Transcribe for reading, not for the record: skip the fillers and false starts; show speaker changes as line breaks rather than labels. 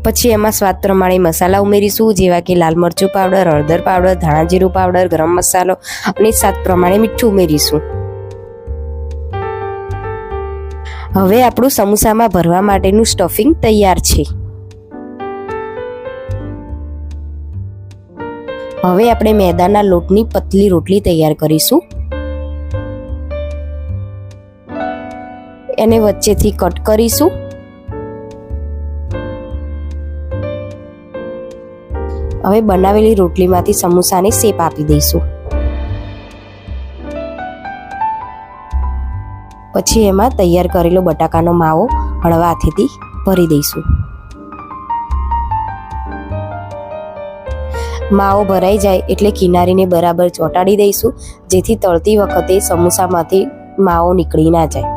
પછી એમાં સ્વાદ પ્રમાણે મસાલા ઉમેરીશું, જેવા કે લાલ મરચું પાવડર, હળદર પાવડર, ધાણા જીરું પાવડર, ગરમ મસાલો અને સ્વાદ પ્રમાણે મીઠું ઉમેરીશું. હવે આપણું સમોસામાં ભરવા માટેનું સ્ટફિંગ તૈયાર છે. હવે આપણે મેદાના લોટની પતલી રોટલી તૈયાર કરીશું. એને વચ્ચેથી કટ કરીશું. હવે બનાવેલી રોટલીમાંથી સમોસાને શેપ આપી દઈશું. પછી એમાં તૈયાર કરેલો બટાકાનો માવો હળવા હાથેથી ભરી દઈશું. માવો ભરાઈ જાય એટલે કિનારીને બરાબર ચોંટાડી દઈશું, જેથી તળતી વખતે સમોસામાંથી માવો નીકળી ના જાય.